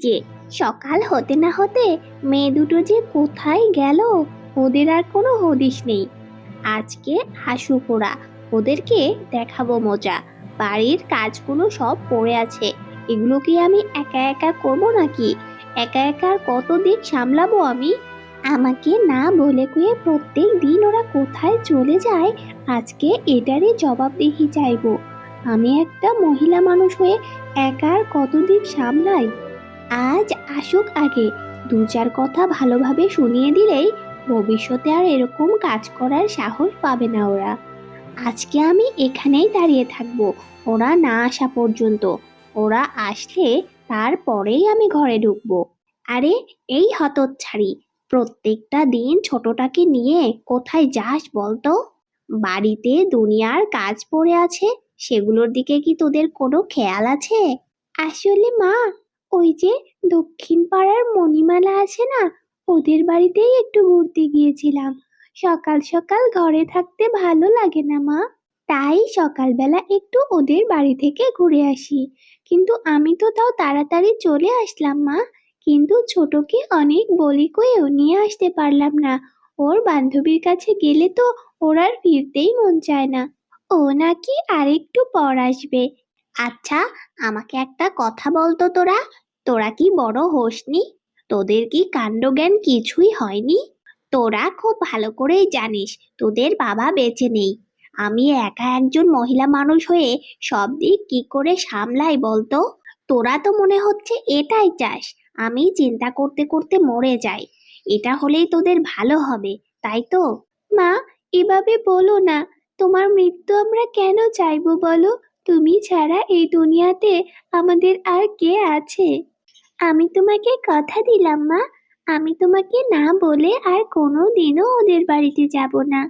যে সকাল হতে না হতে মেয়ে দুটো যে কোথায় গেল, ওদের আর কোনো হদিশ নেই। আজকে আসুক ওরা, ওদেরকে দেখাবো মজা। বাড়ির কাজগুলো সব পড়ে আছে, এগুলো কি আমি একা একা করবো নাকি? একা একা আর কত দিক সামলাবো আমি? আমাকে না বলে কয়ে প্রত্যেক দিন ওরা কোথায় চলে যায়, আজকে এটারই জবাবদিহি চাইবো। আমি একটা মহিলা মানুষ হয়ে একা আর কত দিক সামলাই? আজ আসুক আগে, দু চার কথা ভালোভাবে শুনিয়ে দিলেই ভবিষ্যতে আর এরকম কাজ করার সাহস পাবে না ওরা। আজকে আমি এখানেই দাঁড়িয়ে থাকবো ওরা না আসা পর্যন্ত। ওরা আসলে তারপরেই আমি ঘরে ঢুকবো। আরে এই হতচ্ছাড়ি, প্রত্যেকটা দিন ছোটটাকে নিয়ে কোথায় যাস বলতো? বাড়িতে দুনিয়ার কাজ পড়ে আছে, সেগুলোর দিকে কি তোদের কোনো খেয়াল আছে? আসলে মা, ওই যে দক্ষিণ পাড়ার মণিমালা আছে না, ওদের বাড়িতেই একটু ঘুরতে গিয়েছিলাম। সকাল সকাল ঘরে থাকতে ভালো লাগে না মা, তাই সকালবেলা একটু ওদের বাড়ি থেকে ঘুরে আসি। কিন্তু আমি তো তাও তাড়াতাড়ি চলে আসলাম মা। কিন্তু ছোটকে অনেক বলি কয়েও নিয়ে আসতে পারলাম না। ওর বান্ধবীর কাছে গেলে তো ওর আর ফিরতেই মন চায় না। ও নাকি আরেকটু পর আসবে। আচ্ছা, আমাকে একটা কথা বলতো, তোরা তোরা কি বড় হোসনি? তোদের কি কাণ্ডজ্ঞান কিছুই হয়নি? তোরা খুব ভালো করেই জানিস তোদের বাবা বেঁচে নেই। আমি একা একজন মহিলা মানুষ হয়ে সব দিক কি করে সামলাই বলতো? তোরা তো মনে হচ্ছে এটাই চাস আমি চিন্তা করতে করতে মরে যাই। এটা হলেই তোদের ভালো হবে, তাই তো? মা, এভাবে বলো না। তোমার মৃত্যু আমরা কেন চাইবো বলো? তুমি ছাড়া এই দুনিয়াতে আমাদের আর কে আছে? আমি তোমাকে কথা দিলাম মা, আমি তোমাকে না বলে আর কোনো দিনও ওদের বাড়িতে যাব না।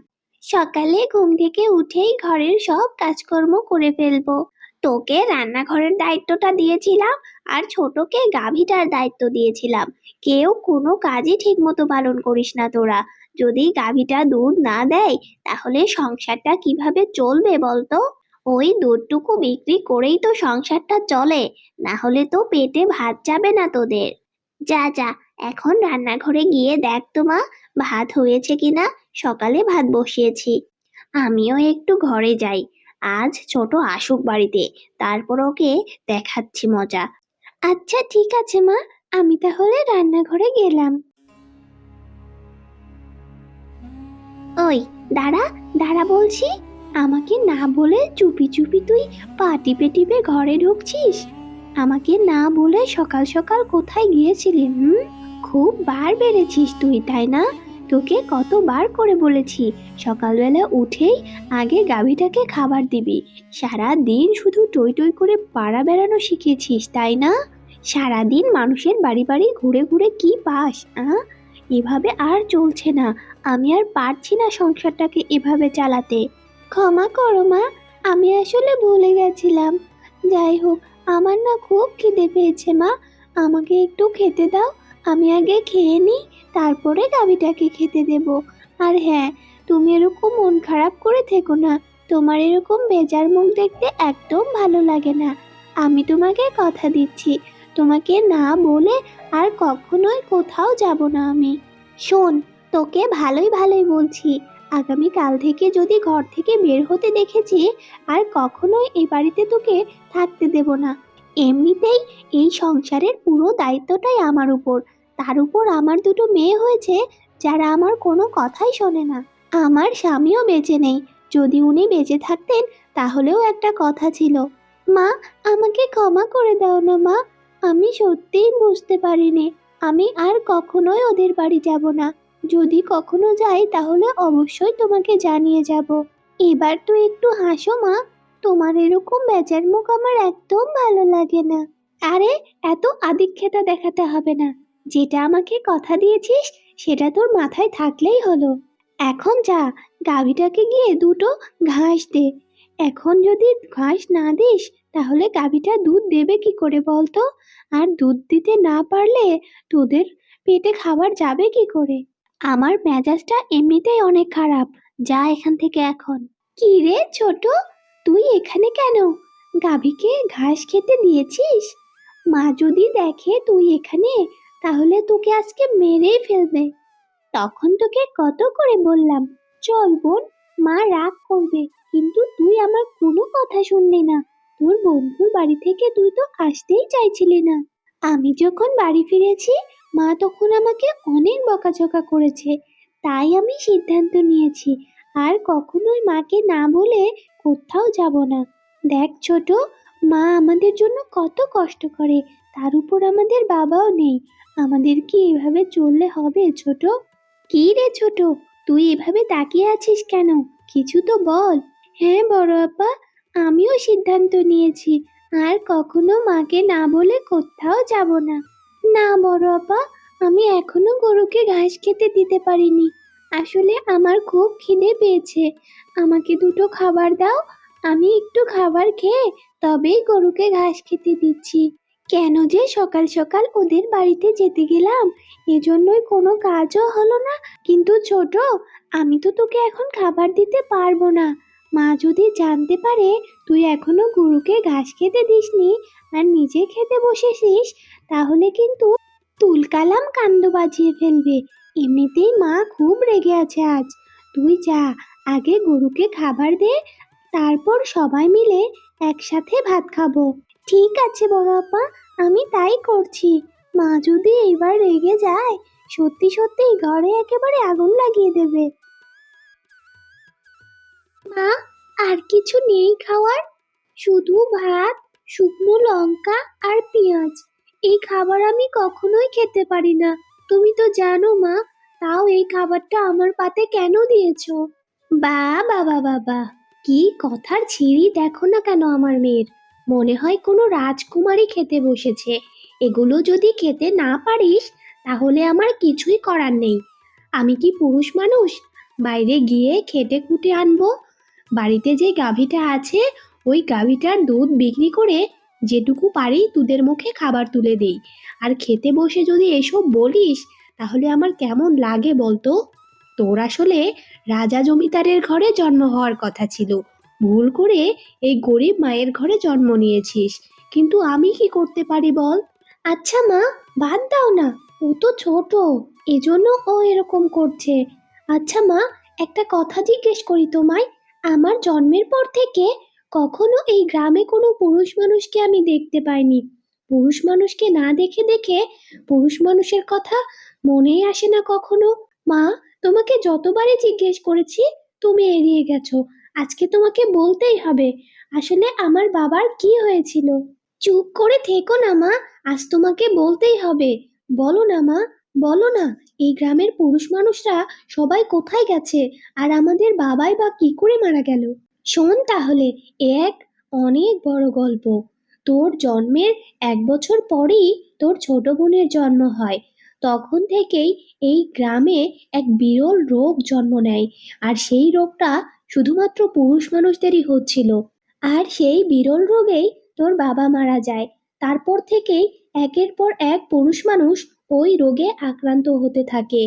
সকালে ঘুম থেকে উঠেই ঘরের সব কাজকর্ম করে ফেলবো। তোকে রান্নাঘরের দায়িত্বটা দিয়েছিলাম, আর ছোটকে গাভীটার দায়িত্ব দিয়েছিলাম। কেউ কোনো কাজই ঠিক মতো পালন করিস না তোরা। যদি গাভীটা দুধ না দেয়, তাহলে সংসারটা কিভাবে চলবে বলতো? ওই দুধটুকু বিক্রি করেই তো সংসারটা চলে, না হলে তো পেটে ভাত যাবে না তোদের। যা যা, এখন রান্নাঘরে গিয়ে দেখ তো মা, ভাত হয়েছে কিনা। সকালে ভাত বসিয়েছি। আমিও একটু ঘরে যাই, আজ ছোট আসুক বাড়িতে, তারপর ওকে দেখাচ্ছি মজা। আচ্ছা ঠিক আছে মা, আমি তাহলে রান্নাঘরে গেলাম। ওই, দাঁড়া দাঁড়া বলছি। আমাকে না বলে চুপি চুপি তুই পা টিপে টিপে ঘরে ঢুকছিস? আমাকে না বলে সকাল সকাল কোথায় গিয়েছিলি? খুব বার বেড়েছিস তুই, তাই না? তোকে কতবার করে বলেছি সকালবেলা উঠেই আগে গাভীটাকে খাবার দিবি। সারা দিন শুধু টই টই করে পাড়া বেড়ানো শিখেছিস, তাই না? সারাদিন মানুষের বাড়ি বাড়ি ঘুরে ঘুরে কি পাস? এভাবে আর চলছে না। আমি আর পারছি না সংসারটাকে এভাবে চালাতে। ক্ষমা করো মা, আমি আসলে ভুলে গেছিলাম। যাই হোক, আমার না খুব খিদে পেয়েছে মা, আমাকে একটু খেতে দাও। আমি আগে খেয়ে নিই, তারপরে গাভীটাকে খেতে দেব। আর হ্যাঁ, তুমি এরকম মন খারাপ করে থেকো না। তোমার এরকম বেজার মুখ দেখতে একদম ভালো লাগে না। আমি তোমাকে কথা দিচ্ছি, তোমাকে না বলে আর কখনোই কোথাও যাব না আমি। শোন, তোকে ভালোই ভালোই বলছি, আগামী কাল থেকে যদি ঘর থেকে বের হতে দেখেছি, আর কখনোই এই বাড়িতে তোকে থাকতে দেব না। এমনিতেই এই সংসারের পুরো দায়িত্বটাই আমার উপর। তার উপর আমার দুটো মেয়ে হয়েছে, যারা আমার কোনো কথাই শোনে না। আমার স্বামীও বেঁচে নেই, যদি উনি বেঁচে থাকতেন তাহলেও একটা কথা ছিল। মা, আমাকে ক্ষমা করে দাও না মা, আমি সত্যিই বুঝতে পারিনি। আমি আর কখনোই ওদের বাড়ি যাব না। যদি কখনো যাই তাহলে অবশ্যই তোমাকে জানিয়ে যাব। এবার তো একটু হাসো মা, তোমার এরকম বেজার মুখ আমার একদম ভালো লাগে না। আরে, এত আদিক্ষেতা দেখাতে হবে না। যেটা আমাকে কথা দিয়েছিস সেটা তোর মাথায় থাকলেই হলো। এখন যা, গাভীটাকে গিয়ে দুটো ঘাস দে। এখন যদি ঘাস না দিস তাহলে গাভীটা দুধ দেবে কি করে বলতো? আর দুধ দিতে না পারলে তোদের পেটে খাবার যাবে কি করে? আমার মেজাজটা এমনিতেই অনেক খারাপ। যা এখান থেকে এখন। কি রে ছোট, তুই এখানে কেন? গাভীকে ঘাস খেতে দিয়েছিস? মা যদি দেখে তুই এখানে, তাহলে তোকে আজকে মেরেই ফেলবে। তখন তোকে কত করে বললাম, চল বোন, মা রাগ করবে, কিন্তু তুই আমার কোনো কথা শুনলি না। তোর বন্ধুর বাড়ি থেকে তুই তো আসতেই চাইছিলি না। আমি যখন বাড়ি ফিরেছি, মা তখন আমাকে অনেক বকাঝকা করেছে। তাই আমি সিদ্ধান্ত নিয়েছি আর কখনোই মাকে না বলে কোথাও যাব না। দেখ ছোট, মা আমাদের জন্য কত কষ্ট করে, তার উপর আমাদের বাবাও নেই। আমাদের কি এভাবে চললে হবে ছোট? কি রে ছোট, তুই এভাবে তাকিয়ে আছিস কেন? কিছু তো বল। হ্যাঁ বড় আপা, আমিও সিদ্ধান্ত নিয়েছি আর কখনো মাকে না বলে কোথাও যাব না। না বড় আপা, আমি এখনো গরুকে ঘাস খেতে দিতে পারিনি। আসলে আমার খুব খিদে পেয়েছে। আমাকে দুটো খাবার দাও, আমি একটু খাবার খেয়ে তবেই গরুকে ঘাস খেতে দিচ্ছি। কেন যে সকাল সকাল ওদের বাড়িতে যেতে গেলাম, এজন্যই কোনো কাজও হলো না। কিন্তু ছোট, আমি তো তোকে এখন খাবার দিতে পারবো না। মা যদি জানতে পারে তুই এখনো গরুকে ঘাস খেতে দিসনি আর নিজে খেতে বসেছিস, তাহলে কিন্তু তুলকালাম কাণ্ড বাজিয়ে ফেলবে। এমনিতেই মা খুব রেগে আছে আজ। তুই যা, আগে গরুকে খাবার দে, তারপর সবাই মিলে একসাথে ভাত খাবো। ঠিক আছে বড় আপা, আমি তাই করছি। মা যদি এবার রেগে যায়, সত্যি সত্যি ঘরে একেবারে আগুন লাগিয়ে দেবে। মা, আর কিছু নেই খাওয়ার? শুধু ভাত, শুকনো লঙ্কা আর পেঁয়াজ। এই খাবার আমি কখনোই খেতে পারি না। তুমি তো জানো মা, তাও এই খাবারটা আমার পাতে কেন দিয়েছো? বা বাবা বাবা, কি কথার ছিরি দেখো না কেন আমার মেয়ের। মনে হয় কোনো রাজকুমারী খেতে বসেছে। এগুলো যদি খেতে না পারিস, তাহলে আমার কিছুই করার নেই। আমি কি পুরুষ মানুষ বাইরে গিয়ে খেটে খুটে আনবো? বাড়িতে যে গাভীটা আছে, ওই গাভীটার দুধ বিক্রি করে যেটুকু পারি তোদের মুখে খাবার তুলে দেই। আর খেতে বসে যদি এসব বলিস, তাহলে আমার কেমন লাগে বলতো? তোর আসলে রাজা জমিদারের ঘরে জন্ম হওয়ার কথা ছিল, ভুল করে এই গরিব মায়ের ঘরে জন্ম নিয়েছিস। কিন্তু আমি কি করতে পারি বল? আচ্ছা মা, বাদ দাও না, ও তো ছোট, এজন্য ও এরকম করছে। আচ্ছা মা, একটা কথা জিজ্ঞেস করি তোমায়। আমার জন্মের পর থেকে কখনো এই গ্রামে কোনো পুরুষ মানুষকে আমি দেখতে পাইনি। পুরুষ মানুষকে না দেখে দেখে পুরুষ মানুষের কথা মনেই আসে না কখনো। মা, তোমাকে যতবারই জিজ্ঞেস করেছি, তুমি এড়িয়ে গেছো। আজকে তোমাকে বলতেই হবে, আসলে আমার বাবার কি হয়েছিল। চুপ করে থেকো না মা, আজ তোমাকে বলতেই হবে। বলো না মা, বলো না, এই গ্রামের পুরুষ মানুষরা সবাই কোথায় গেছে, আর আমাদের বাবাই বা কি করে মারা গেল? শোন তাহলে, এক অনেক বড় গল্প। তোর জন্মের 1 বছর পরেই তোর ছোট বোনের জন্ম হয়। তখন থেকেই এই গ্রামে এক বিরল রোগ জন্ম নেয়, আর সেই রোগটা শুধুমাত্র পুরুষ মানুষদেরই হচ্ছিল। আর সেই বিরল রোগেই তোর বাবা মারা যায়। তারপর থেকেই একের পর এক পুরুষ মানুষ ওই রোগে আক্রান্ত হতে থাকে।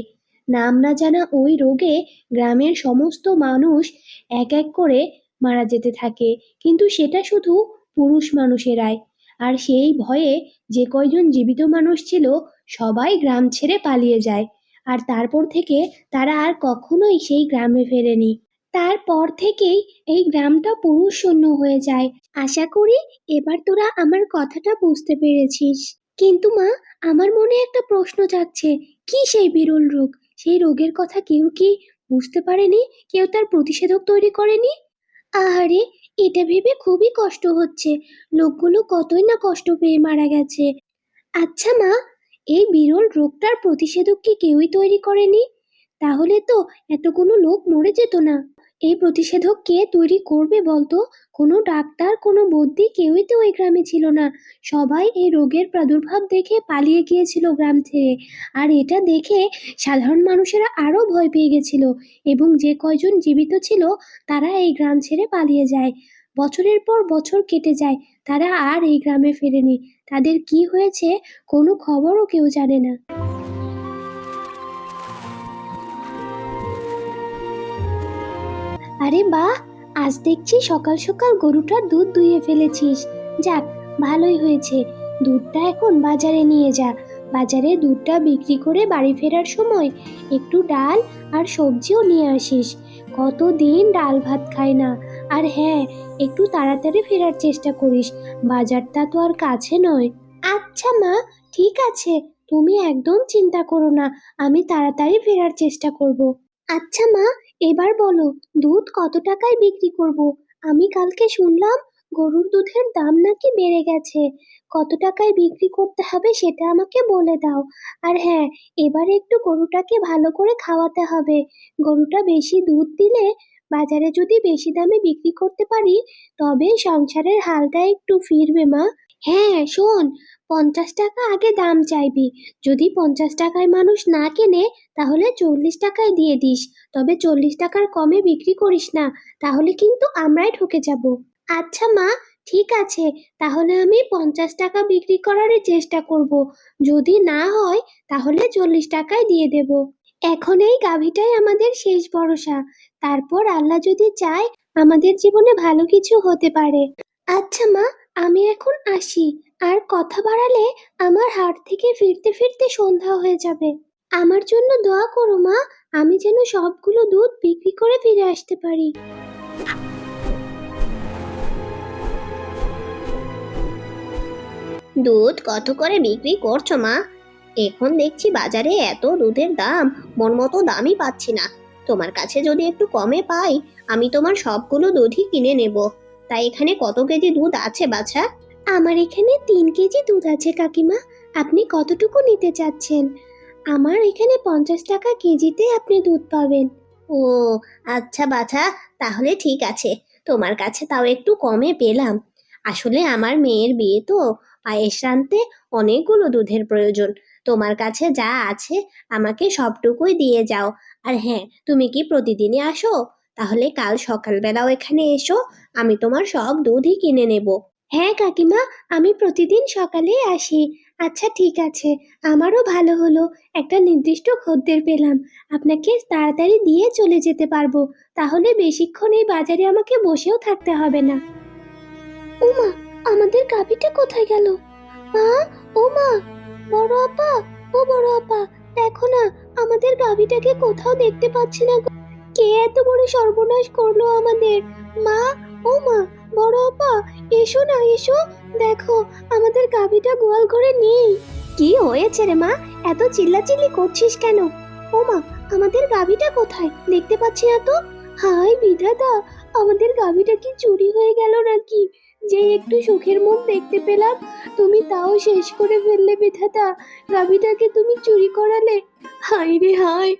নাম না জানা ওই রোগে গ্রামের সমস্ত মানুষ এক এক করে মারা যেতে থাকে, কিন্তু সেটা শুধু পুরুষ মানুষেরাই। আর সেই ভয়ে যে কয়জন জীবিত মানুষ ছিল, সবাই গ্রাম ছেড়ে পালিয়ে যায়। আর তারপর থেকে তারা আর কখনোই সেই গ্রামে ফেরেনি। তারপর থেকেই এই গ্রামটা পুরুষ শূন্য হয়ে যায়। আশা করি এবার তোরা আমার কথাটা বুঝতে পেরেছিস। কিন্তু মা, আমার মনে একটা প্রশ্ন জাগছে, কি সেই বিরল রোগ? সেই রোগের কথা কেউ কি বুঝতে পারেনি? কেউ তার প্রতিষেধক তৈরি করেনি? আহারে, এটা ভেবে খুবই কষ্ট হচ্ছে। লোকগুলো কতই না কষ্ট পেয়ে মারা গেছে। আচ্ছা মা, এই বিরল রোগটার প্রতিষেধক কি কেউই তৈরি করেনি? তাহলে তো এতগুলো লোক মরে যেত না। এই প্রতিষেধক কে তৈরি করবে বলতো? কোনো ডাক্তার, কোনো বৈদ্যি কেউই তো ওই গ্রামে ছিল না। সবাই এই রোগের প্রাদুর্ভাব দেখে পালিয়ে গিয়েছিল গ্রাম ছেড়ে। আর এটা দেখে সাধারণ মানুষেরা আরো ভয় পেয়ে গেছিল, এবং যে কয়জন জীবিত ছিল তারা এই গ্রাম ছেড়ে পালিয়ে যায়। বছরের পর বছর কেটে যায়, তারা আর এই গ্রামে ফেরেনি। তাদের কি হয়েছে কোনো খবরও কেউ জানে না। আরে বাহ, আজ দেখছি সকাল সকাল গরুটার দুধ দুইয়ে ফেলেছিস। যাক, ভালোই হয়েছে। দুধটা এখন বাজারে নিয়ে যা। বাজারে দুধটা বিক্রি করে বাড়ি ফেরার সময় একটু ডাল আর সবজিও নিয়ে আসিস। কতদিন ডাল ভাত খাই না। আর হ্যাঁ, একটু তাড়াতাড়ি ফেরার চেষ্টা করিস, বাজারটা তো আর কাছে নয়। আচ্ছা মা, ঠিক আছে, তুমি একদম চিন্তা করো না, আমি তাড়াতাড়ি ফেরার চেষ্টা করব। আচ্ছা মা, এবার বলো, দুধ কত টাকায় বিক্রি করব? আমি কালকে শুনলাম গরুর দুধের দাম নাকি বেড়ে গেছে। কত টাকায় বিক্রি করতে হবে সেটা আমাকে বলে দাও। আর হ্যাঁ, এবার একটু গরুটাকে ভালো করে খাওয়াতে হবে। গরুটা বেশি দুধ দিলে বাজারে যদি বেশি দামে বিক্রি করতে পারি, তবে সংসারের হালটা একটু ফিরবে মা। হ্যাঁ শোন, 50 টাকা আগে দাম চাইবি। যদি 50 টাকায় মানুষ না কেনে, তাহলে 40 টাকায় দিয়ে দিস। তবে 40 টাকার কমে বিক্রি করিস না, তাহলে কিন্তু আমরাই ঠকে যাব। আচ্ছা মা, ঠিক আছে, তাহলে আমি 50 টাকা বিক্রি করারই চেষ্টা করব। যদি না হয় তাহলে 40 টাকায় দিয়ে দেব। এখন এই গাভীটাই আমাদের শেষ ভরসা। তারপর আল্লাহ যদি চায়, আমাদের জীবনে ভালো কিছু হতে পারে। আচ্ছা মা, আমি এখন আসি। আর কথা বাড়ালে আমার হাট থেকে ফিরতে ফিরতে সন্ধ্যা হয়ে যাবে। আমার জন্য দোয়া করো মা, আমি যেন সবগুলো দুধ বিক্রি করে ফিরে আসতে পারি। দুধ কত করে বিক্রি করছো মা? এখন দেখছি বাজারে এত দুধের দাম, মন মতো দামই পাচ্ছি না। তোমার কাছে যদি একটু কমে পাই, আমি তোমার সবগুলো দুধই কিনে নেব। তাই এখানে কত কেজি দুধ আছে বাছা? আমার এখানে 3 কেজি দুধ আছে কাকিমা। আপনি কতটুকু নিতে চাচ্ছেন? আমার এখানে 50 টাকা কেজিতে আপনি দুধ পাবেন। ও আচ্ছা বাছা, তাহলে ঠিক আছে। তোমার কাছে তাও একটু কমে পেলাম। আসলে আমার মেয়ের বিয়ে তো, পায়েস রাঁধতে অনেকগুলো দুধের প্রয়োজন। তোমার কাছে যা আছে আমাকে সবটুকুই দিয়ে যাও। আর হ্যাঁ, তুমি কি প্রতিদিনই আসো? তাহলে কাল সকালবেলাও এখানে এসো, আমি তোমার সব দুধই কিনে নেব। হ্যাঁ কাকিমা, আমি প্রতিদিন সকালেই আসি। আচ্ছা ঠিক আছে, আমারও ভালো হলো, একটা নির্দিষ্ট খদ্দের পেলাম। আপনাকে তাড়াতাড়ি দিয়ে চলে যেতে পারবো। তাহলে বেশিক্ষণ এই বাজারে আমাকে বসেও থাকতে হবে না। ওমা, আমাদের গাভীটা কোথায় গেল? মা, ও মা, বড় আপা, ও বড় আপা, দেখো না, আমাদের গাভীটাকে কোথাও দেখতে পাচ্ছি না গো। কে এত বড় সর্বনাশ করলো আমাদের? মা, ও মা, বড় আপা, এসো না এসো, দেখো আমাদের গাভীটা গোয়াল ঘরে নেই। কি হয়েছে রে মা, এত চিল্লাচিল্লি করছিস কেন? ও মা, আমাদের গাভীটা কোথায়, দেখতে পাচ্ছি না তো। হায় বিধাতা, আমাদের গাভীটা কি চুরি হয়ে গেল নাকি? যে একটু সুখের মুখ দেখতে পেলাম, তুমি তাও শেষ করে ফেললে বিধাতা। গাভীটাকে তুমি চুরি করালে। হায় রে হায়,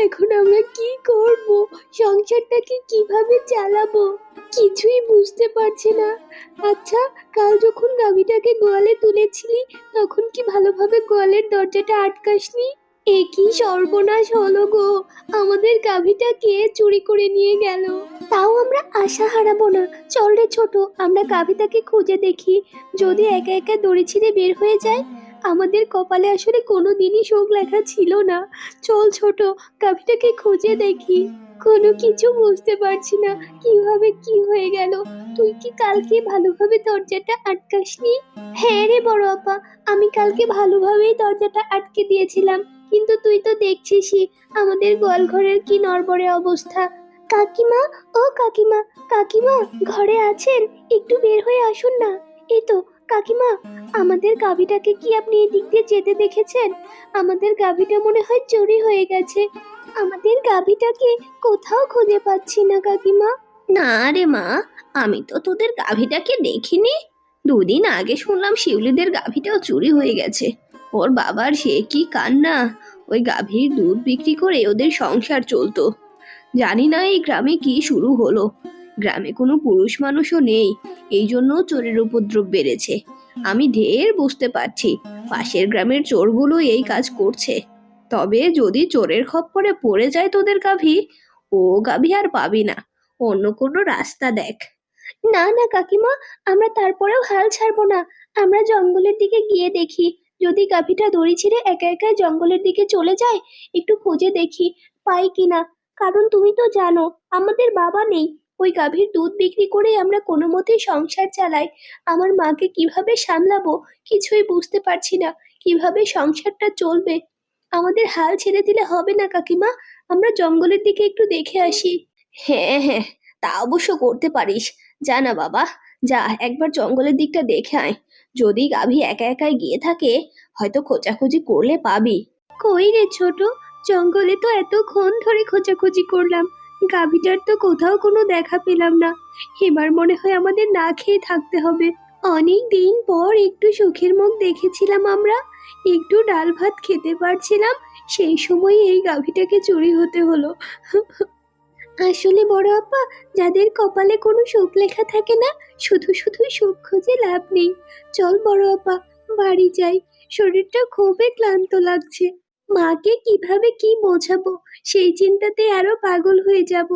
এখন আমরা কি করব? সংসারটাকে কিভাবে চালাবো? কিছুই বুঝতে পারছি না। আচ্ছা, কাল যখন গাভীটাকে গোয়ালে তুলেছিলি, তখন কি ভালোভাবে গোয়ালের দরজাটা আটকাসনি? এ কি সর্বনাশ হলো গো, আমাদের গাভীটা কে চুরি করে নিয়ে গেল? তাও আমরা আশা হারাবো না। চল রে ছোট, আমরা গাভীটাকে খুঁজে দেখি। যদি একা একা দড়ি ছিঁড়ে বের হয়ে যায়, আমাদের কপালে আসলে কোনো দিনই শোক লেখা ছিল না। চল ছোট, গাভীটাকে খুঁজে দেখি। কোনো কিছু বুঝতে পারছি না, কিভাবে কি হয়ে গেল। তুই কি কালকে ভালোভাবে দরজাটা আটকাসনি? হ্যাঁ রে বড় আপা, আমি কালকে ভালোভাবেই দরজাটা আটকে দিয়েছিলাম। কিন্তু তুই তো দেখছিসই আমাদের গোয়ালঘরের কি নড়বড়ে অবস্থা। কাকিমা, ও কাকিমা, কাকিমা ঘরে আছেন? একটু বের হয়ে আসুন না। এই তো কাকিমা, আমাদের গাভীটাকে কি আপনি এদিক দিয়ে যেতে দেখেছেন? আমাদের গাভীটা মনে হয় চুরি হয়ে গেছে। আমাদের গাভীটাকে কোথাও খুঁজে পাচ্ছি না কাকিমা। না রে মা, আমি তো তোদের গাভীটাকে দেখিনি। দুদিন আগে শুনলাম শিউলিদের গাভীটাও চুরি হয়ে গেছে। ওর বাবার সে কি কান্না! ওই গাভীর দুধ বিক্রি করে ওদের সংসার চলতো। জানি না এই গ্রামে কি শুরু হলো। গ্রামে কোনো পুরুষ মানুষও নেই, এই জন্য চোরের উপদ্রব বেড়েছে। আমি ঢের বুঝতে পারছি পাশের গ্রামের চোরগুলো এই কাজ করছে। তবে যদি চোরের খপ্পরে পড়ে যায় তোদের গাভী, ও গাভী আর পাবি না। অন্য কোনো রাস্তা দেখ। না না কাকিমা, আমরা তারপরেও হাল ছাড়বো না। আমরা জঙ্গলের দিকে গিয়ে দেখি, যদি গাভীটা দড়ি ছিঁড়ে একা একা জঙ্গলের দিকে চলে যায়, একটু খুঁজে দেখি পাই কিনা। কারণ তুমি তো জানো আমাদের বাবা নেই, ওই গাভীর দুধ বিক্রি করে আমরা কোনো মতেই সংসার চালাই। আমার মাকে কিভাবে সামলাবো কিছুই বুঝতে পারছি না, কিভাবে সংসারটা চলবে। আমাদের হাল ছেড়ে দিলে হবে না কাকিমা, আমরা জঙ্গলের দিকে একটু দেখে আসি। হ্যাঁ হ্যাঁ, তা অবশ্য করতে পারিস। যা না বাবা, যা একবার জঙ্গলের দিকটা দেখে আয়। যদি গাভী একা একাই গিয়ে থাকে, হয়তো খোঁজাখুঁজি করলে পাবি। কই রে ছোট, জঙ্গলে তো এতক্ষণ ধরে খোঁজাখুঁজি করলাম, গাভীটার তো কোথাও কোনো দেখা পেলাম না। এবার মনে হয় আমাদের না খেয়ে থাকতে হবে। অনেক দিন পর একটু সুখের মুখ দেখেছিলাম আমরা, একটু ডাল ভাত খেতে পারছিলাম, সেই সময় এই গাভীটাকে চুরি হতে হলো। আসলে বড় আপা, যাদের কপালে কোনো সুখ লেখা থাকে না, শুধু শুধু সুখ খুঁজে লাভ নেই। চল বড় আপা, বাড়ি যাই, শরীরটা খুবই ক্লান্ত লাগছে। মাকে কিভাবে কি বোঝাবো, সেই চিন্তাতে আরো পাগল হয়ে যাব।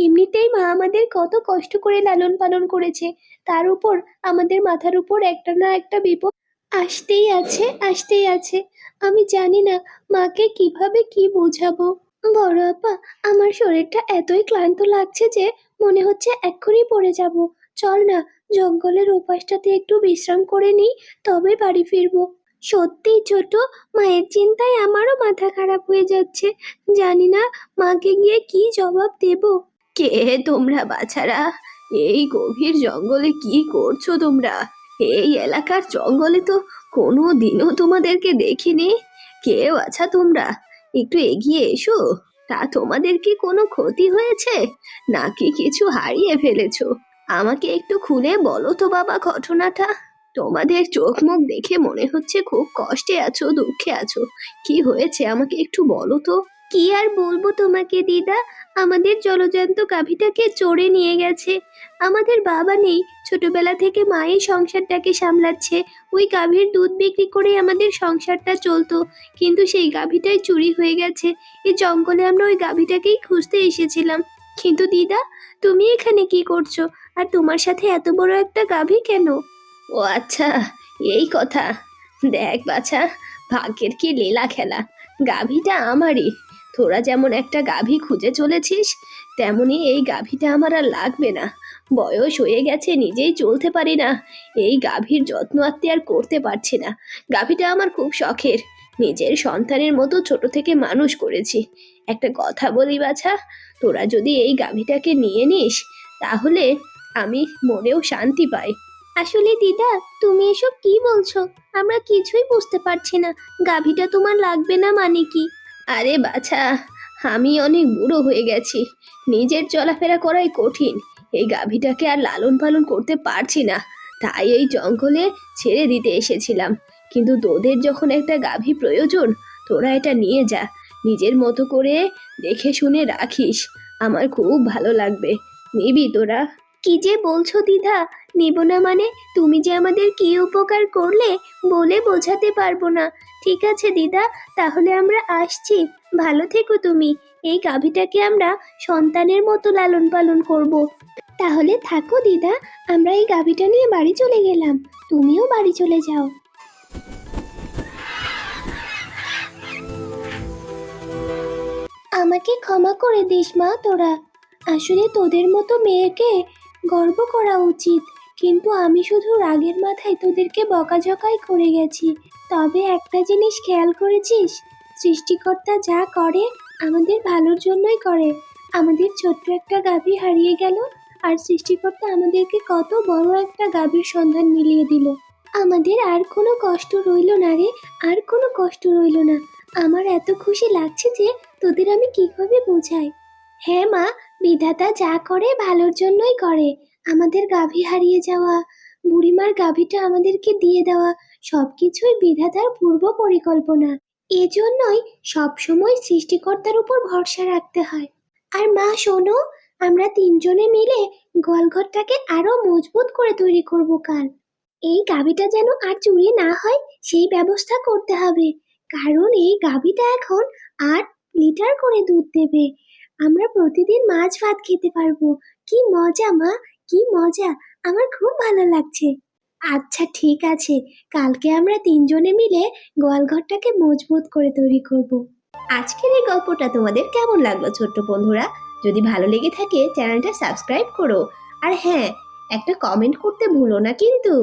এমনিতেই মা আমাদের কত কষ্ট করে লালন পালন করেছে, তার উপর আমাদের মাথার উপর একটা না একটা বিপদ আসতেই আছে আসতেই আছে। আমি জানি না মাকে কিভাবে কি বোঝাবো। বড় আপা, আমার শরীরটা এতই ক্লান্ত লাগছে যে মনে হচ্ছে এক্ষুনি পড়ে যাব। চল না, জঙ্গলের ওপাশটাতে একটু বিশ্রাম করে নিই, তবে বাড়ি ফিরবো। সত্যিই ছোট, মায়ের চিন্তায় আমারও মাথা খারাপ হয়ে যাচ্ছে। জানি না মাকে গিয়ে কি জবাব দেব। কে তোমরা বাছারা? এই গভীর জঙ্গলে কি করছো তোমরা? এই এলাকার জঙ্গলে তো কোনো দিনও তোমাদেরকে দেখিনি। কেউ আছা তোমরা? একটু এগিয়ে এসো। তা তোমাদের কি কোনো ক্ষতি হয়েছে, নাকি কিছু হারিয়ে ফেলেছো? আমাকে একটু খুলে বলো তো বাবা ঘটনাটা। তোমাদের চোখ মুখ দেখে মনে হচ্ছে খুব কষ্টে আছো, দুঃখে আছো। কি হয়েছে আমাকে একটু বলো তো। কি আর বলবো তোমাকে দিদা, আমাদের জলজান্ত গাভীটাকে চড়ে নিয়ে গেছে। আমাদের বাবা নেই, ছোটবেলা থেকে মাই সংসারটাকে সামলাচ্ছে। ওই গাভীর দুধ বিক্রি করে আমাদের সংসারটা চলতো, কিন্তু সেই গাভীটাই চুরি হয়ে গেছে। এই জঙ্গলে আমরা ওই গাভীটাকেই খুঁজতে এসেছিলাম। কিন্তু দিদা, তুমি এখানে কি করছো, আর তোমার সাথে এত বড় একটা গাভী কেন? ও আচ্ছা, এই কথা। দেখ বাছা, ভাগ্যের কি লীলা খেলা, গাভীটা আমারই। তোরা যেমন একটা গাভী খুঁজে চলেছিস, তেমনি এই গাভীটা আমার আর লাগবে না। বয়স হয়ে গেছে, নিজেই চলতে পারি না, এই গাভীর যত্ন আত্তি আর করতে পারছি না। গাভীটা আমার খুব শখের, নিজের সন্তানের মতো ছোট থেকে মানুষ করেছি। একটা কথা বলি বাছা, তোরা যদি এই গাভীটাকে নিয়ে নিস, তাহলে আমি মনেও শান্তি পাই। আসলে দিদা, তুমি এসব কি বলছো? আমরা কিছুই বুঝতে পারছি না। গাভীটা তোমার লাগবে না মানে কি? আরে বাছা, আমি অনেক বুড়ো হয়ে গেছি, নিজের চলাফেরা করাই কঠিন। এই গাভীটাকে আর লালন পালন করতে পারছি না, তাই এই জঙ্গলে ছেড়ে দিতে এসেছিলাম। কিন্তু তোদের যখন একটা গাভী প্রয়োজন, তোরা এটা নিয়ে যা, নিজের মতো করে দেখে শুনে রাখিস। আমার খুব ভালো লাগবে, নিবি তোরা? কি যে বলছো দিদা, নেব না মানে? তুমি যে আমাদের কি উপকার করলে বলে বোঝাতে পারবো না। ঠিক আছে দিদা, তাহলে আমরা আসছি। ভালো থেকো তুমি। এই গাভীটাকে আমরা সন্তানের মতো লালন পালন করব। তাহলে থাকো দিদা, আমরা এই গাভীটা নিয়ে বাড়ি চলে গেলাম। তুমিও বাড়ি চলে যাও। আমাকে ক্ষমা করে দিস মা তোরা। আসলে তোদের মতো মেয়েকে গর্ব করা উচিত, কিন্তু আমি শুধু রাগের মাথায় তোদেরকে বকাঝকাই করে গেছি। তবে একটা জিনিস খেয়াল করেছিস, সৃষ্টিকর্তা যা করে আমাদের ভালোর জন্যই করে। আমাদের ছোট্ট একটা গাভী হারিয়ে গেল, আর সৃষ্টিকর্তা আমাদেরকে কত বড় একটা গাভীর সন্ধান মিলিয়ে দিল। আমাদের আর কোনো কষ্ট রইল না রে, আর কোনো কষ্ট রইল না। আমার এত খুশি লাগছে যে তোদের আমি কিভাবে বোঝাই। হ্যাঁ মা, বিধাতা যা করে ভালোর জন্যই করে। আমাদের গাভী হারিয়ে যাওয়া, বুড়িমার গাভীটা আমাদেরকে দিয়ে দেওয়া, সবকিছুই বিধাতার পূর্ব পরিকল্পনা। এজন্যই সবসময় সৃষ্টিকর্তার উপর ভরসা রাখতে হয়। আর মা শোনো, আমরা তিনজনে মিলে গোয়ালঘরটাকে আরো মজবুত করে তৈরি করব কাল। এই গাভীটা যেন আর চুরি না হয়, সেই ব্যবস্থা করতে হবে। কারণ এই গাভীটা এখন 8 লিটার করে দুধ দেবে। আমরা প্রতিদিন মাছ ভাত খেতে পারবো। কি মজা মা, কি মজা! আমার খুব ভালো লাগছে। আচ্ছা ঠিক আছে, কালকে আমরা তিনজনে মিলে গোয়ালঘরটাকে মজবুত করে তৈরি করব। আজকের এই গল্পটা তোমাদের কেমন লাগলো ছোট্ট বন্ধুরা? যদি ভালো লেগে থাকে চ্যানেলটা সাবস্ক্রাইব করো। আর হ্যাঁ, একটা কমেন্ট করতে ভুলো না কিন্তু।